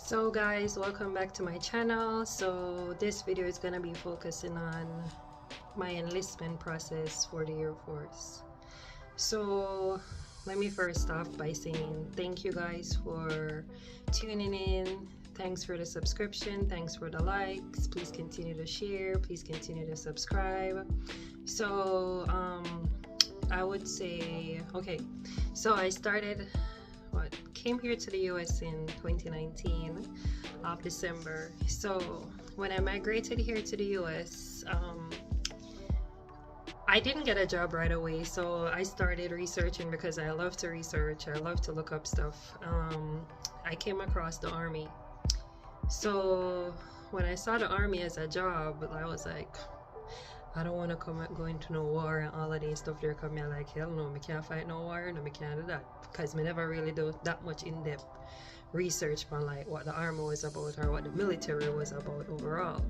So guys, welcome back to my channel. So this video is gonna be focusing on my enlistment process for the Air Force. So let me first off by saying thank you guys for tuning in. Thanks for the subscription, thanks for the likes. Please continue to share, please continue to subscribe. So I would say, okay, so I came here to the US in 2019 of December. So when I migrated here to the US, I didn't get a job right away, so I started researching because I love to research, I love to look up stuff. I came across the Army. So when I saw the Army as a job, I was like, I don't want to go into no war and all of these stuff there, because I'm like, hell no, I can't fight no war, no, I can't do that, because I never really do that much in-depth research on like what the Army was about or what the military was about overall.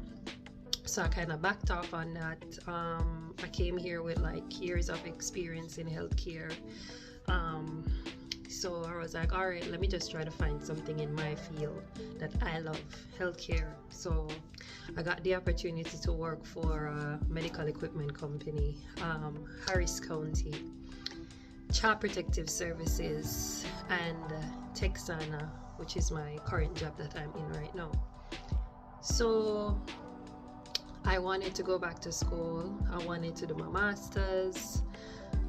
So I kind of backed off on that. I came here with like years of experience in healthcare. So I was like, all right, let me just try to find something in my field that I love, healthcare. So I got the opportunity to work for a medical equipment company, Harris County, Child Protective Services, and Texana, which is my current job that I'm in right now. So I wanted to go back to school. I wanted to do my master's.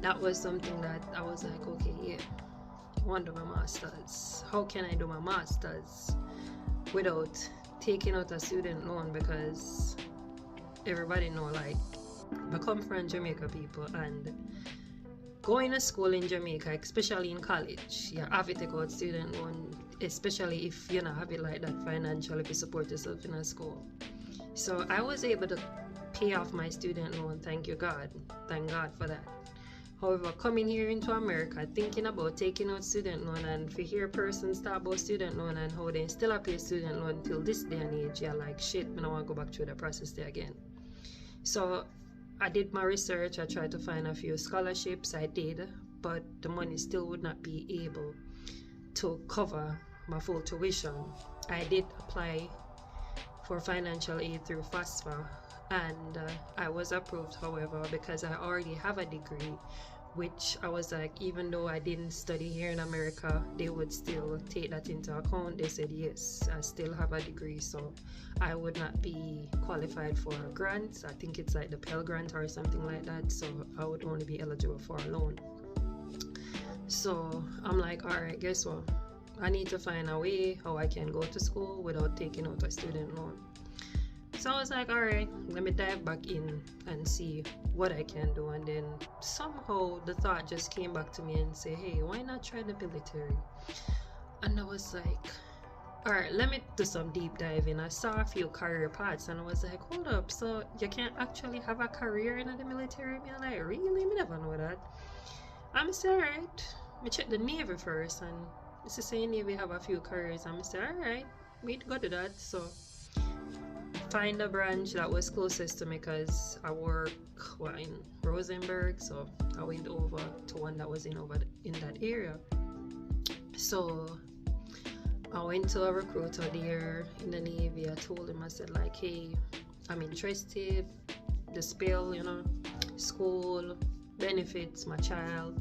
That was something that I was like, okay, yeah, I want to do my master's. How can I do my master's without taking out a student loan? Because everybody know, like, I come from Jamaica people, and going to school in Jamaica, especially in college, you have to take out student loan, especially if you don't have it like that financially to support yourself in a school. So I was able to pay off my student loan, thank God for that. However, coming here into America, thinking about taking out student loan, and for hear persons talk about student loan and how they still pay student loan till this day and age, you're like, shit, I don't want to go back through the process there again. So I did my research, I tried to find a few scholarships, I did, but the money still would not be able to cover my full tuition. I did apply for financial aid through FAFSA, and I was approved. However, because I already have a degree, which I was like, even though I didn't study here in America, they would still take that into account. They said yes, I still have a degree, so I would not be qualified for a grant. I think it's like the Pell Grant or something like that, so I would only be eligible for a loan. So I'm like, all right, guess what, I need to find a way how I can go to school without taking out a student loan. So I was like, all right, let me dive back in and see what I can do. And then somehow the thought just came back to me and say, hey, why not try the military? And I was like, all right, let me do some deep diving. I saw a few career paths and I was like, hold up, so you can't actually have a career in the military? I'm like, really? I never know that. I'm saying, all right, me check the Navy first, and it's the same Navy have a few careers. I'm saying, all right, we go to that. So find a branch that was closest to me, because I work in Rosenberg, so I went over to one that was in that area. So I went to a recruiter there in the Navy. I told him, I said like, hey, I'm interested, the spell, school, benefits, my child.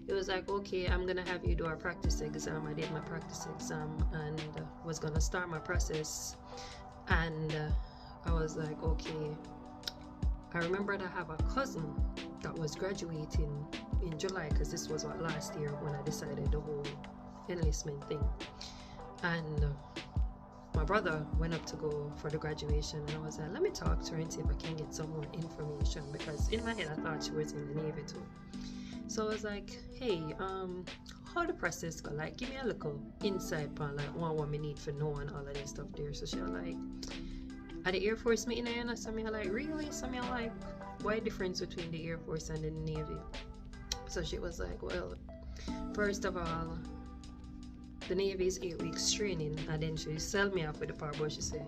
It was like, okay, I'm gonna have you do a practice exam. I did my practice exam and was gonna start my process, and I was like, okay. I remembered I have a cousin that was graduating in July, because this was last year when I decided the whole enlistment thing. And my brother went up to go for the graduation, and I was like, let me talk to her and see if I can get some more information, because in my head I thought she was in the Navy too. So I was like, hey, how the process go? Like, give me a little insight on like what we need for know and all of this stuff there. So she was like, at the Air Force meeting, and so I'm like, really? So I'm like, why difference between the Air Force and the Navy? So she was like, well, first of all, the Navy is 8 weeks training, and then she sell me up with the part where she said,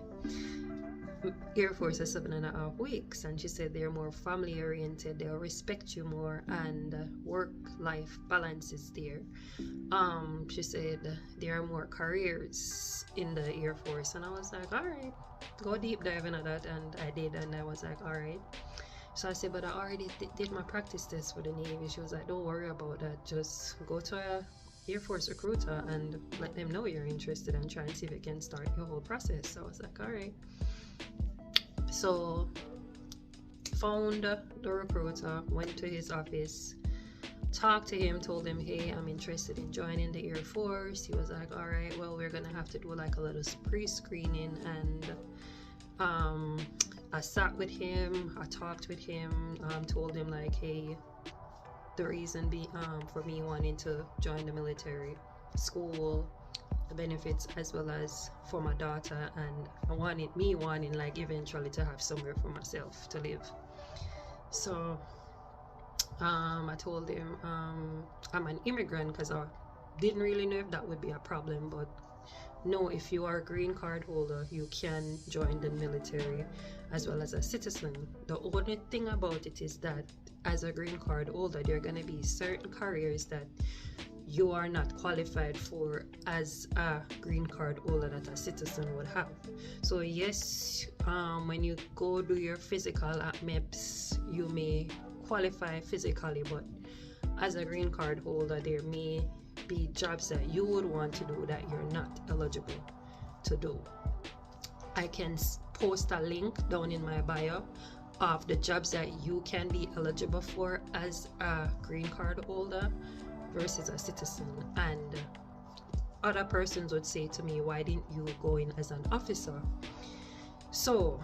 Air Force is 7.5 weeks, and she said they're more family oriented, they'll respect you more, and work life balance is there. She said there are more careers in the Air Force, and I was like, all right, go deep dive into that, and I did, and I was like, all right. So I said, but I already did my practice test for the Navy. She was like, don't worry about that, just go to a Air Force recruiter and let them know you're interested and try and see if it can start your whole process. So I was like, all right. So found the recruiter, went to his office, talked to him, told him, hey, I'm interested in joining the Air Force. He was like, all right, well, we're gonna have to do like a little pre-screening. And I sat with him, I talked with him, told him like, hey, the reason for me wanting to join the military, school, the benefits, as well as for my daughter, and I wanting like eventually to have somewhere for myself to live. So I told him I'm an immigrant, because I didn't really know if that would be a problem, but no, if you are a green card holder, you can join the military as well as a citizen. The only thing about it is that as a green card holder, there are going to be certain careers that you are not qualified for as a green card holder that a citizen would have. So yes, when you go do your physical at MEPS, you may qualify physically, but as a green card holder, there may be jobs that you would want to do that you're not eligible to do. I can post a link down in my bio of the jobs that you can be eligible for as a green card holder versus a citizen. And other persons would say to me, why didn't you go in as an officer? So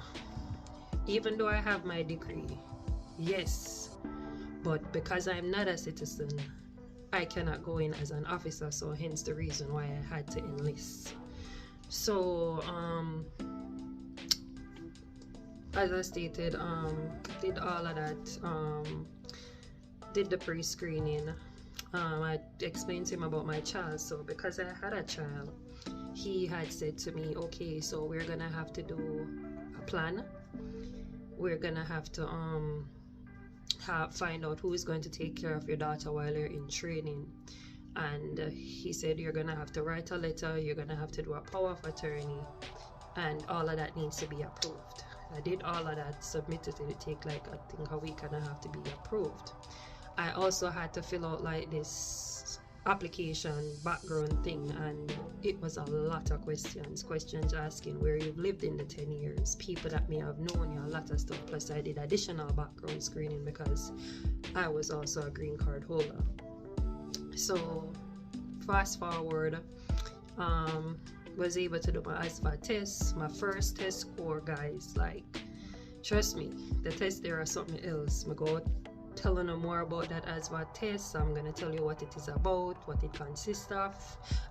even though I have my degree, yes, but because I'm not a citizen, I cannot go in as an officer, so hence the reason why I had to enlist. So as I stated, did all of that, did the pre-screening. I explained to him about my child. So because I had a child, he had said to me, okay, so we're gonna have to do a plan. We're gonna have to find out who is going to take care of your daughter while you're in training. And he said you're gonna have to write a letter, you're gonna have to do a power of attorney, and all of that needs to be approved. I did all of that, submitted it. It take like I think a week and a half to be approved. I also had to fill out like this application background thing, and it was a lot of questions asking where you've lived in the 10 years, people that may have known you, a lot of stuff. Plus I did additional background screening because I was also a green card holder. So fast forward, was able to do my ASVAB test, my first test score, guys. Like, trust me, the tests there are something else. I go telling you more about that ASVAB test. I'm going to tell you what it is about, what it consists of.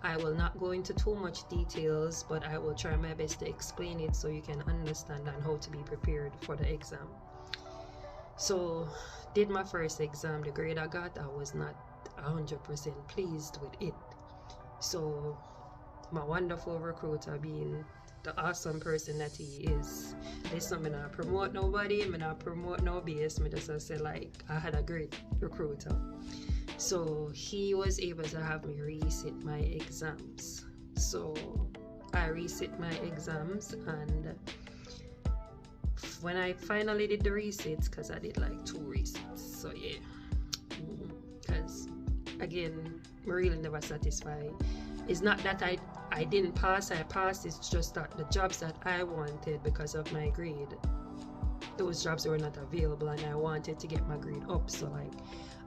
I will not go into too much details, but I will try my best to explain it so you can understand and how to be prepared for the exam. So did my first exam. The grade I got, I was not 100% pleased with it. So my wonderful recruiter, being the awesome person that he is, listen, I'm not promote nobody, I'm not promote no BS, I just say like I had a great recruiter. So he was able to have me resit my exams. So I resit my exams, and when I finally did the resits, because I did like 2 resits, so yeah, because again, I'm really never satisfied. It's not that I didn't pass, I passed. It's just that the jobs that I wanted because of my grade, those jobs were not available, and I wanted to get my grade up. So like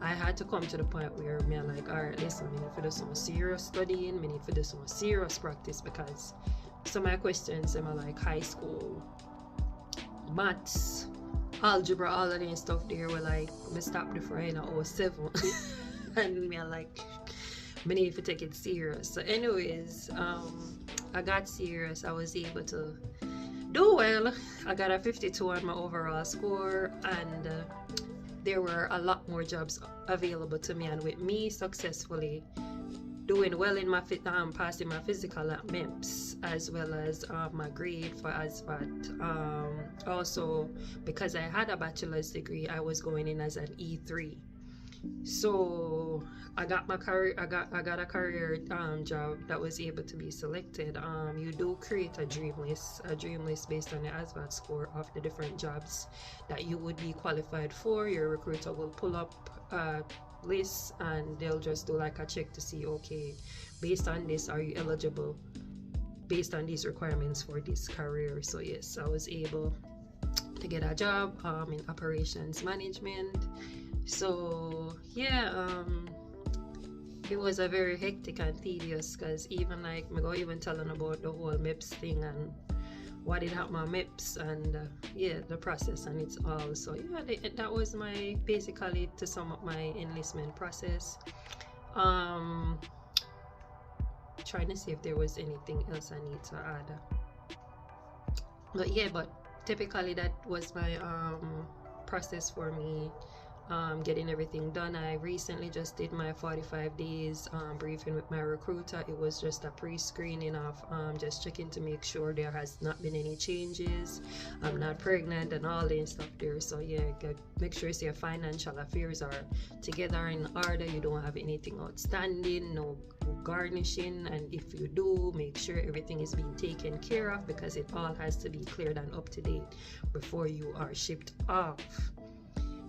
I had to come to the point where me like, all right, listen, I need to do some serious studying, I need to do some serious practice, because some of my questions are like high school maths, algebra, all of that stuff there were like, me stopped before in 07 and me like, I need to take it serious. So anyways, I got serious. I was able to do well. I got a 52 on my overall score, and there were a lot more jobs available to me, and with me successfully doing well in my passing my physical at MEPS, as well as my grade for ASVAT. Also, because I had a bachelor's degree, I was going in as an E3. So I got my career. I got a career job that was able to be selected. You do create a dream list based on your ASVAT score of the different jobs that you would be qualified for. Your recruiter will pull up lists, and they'll just do like a check to see, okay, based on this, are you eligible based on these requirements for this career. So yes, I was able to get a job in operations management. So yeah, it was a very hectic and tedious, because even like me go even telling about the whole MEPS thing and what it happened on MEPS, and yeah, the process and it's all. So yeah, that was my, basically to sum up my enlistment process. Trying to see if there was anything else I need to add. But yeah, but typically that was my process for me, getting everything done. I recently just did my 45 days briefing with my recruiter. It was just a pre-screening of just checking to make sure there has not been any changes, I'm not pregnant and all that stuff there. So yeah, make sure your financial affairs are together in order, you don't have anything outstanding, no garnishing, and if you do, make sure everything is being taken care of, because it all has to be cleared and up to date before you are shipped off.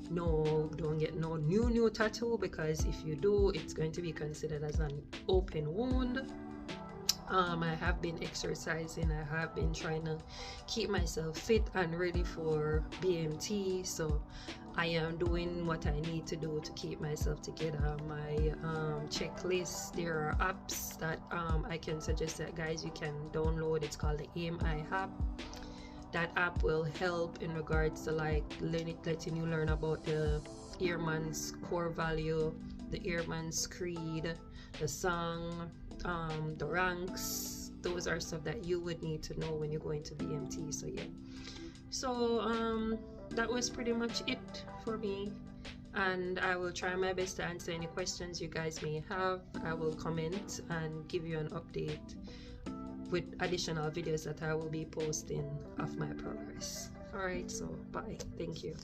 No, don't get no new tattoo, because if you do, it's going to be considered as an open wound. I have been exercising. I have been trying to keep myself fit and ready for BMT. So I am doing what I need to do to keep myself together. My checklist, there are apps that I can suggest that guys you can download. It's called the AIM-I app. That app will help in regards to like letting you learn about the Airman's core value, the Airman's creed, the song, the ranks. Those are stuff that you would need to know when you're going to BMT. So yeah, so that was pretty much it for me, and I will try my best to answer any questions you guys may have. I will comment and give you an update with additional videos that I will be posting of my progress. Alright, so bye. Thank you.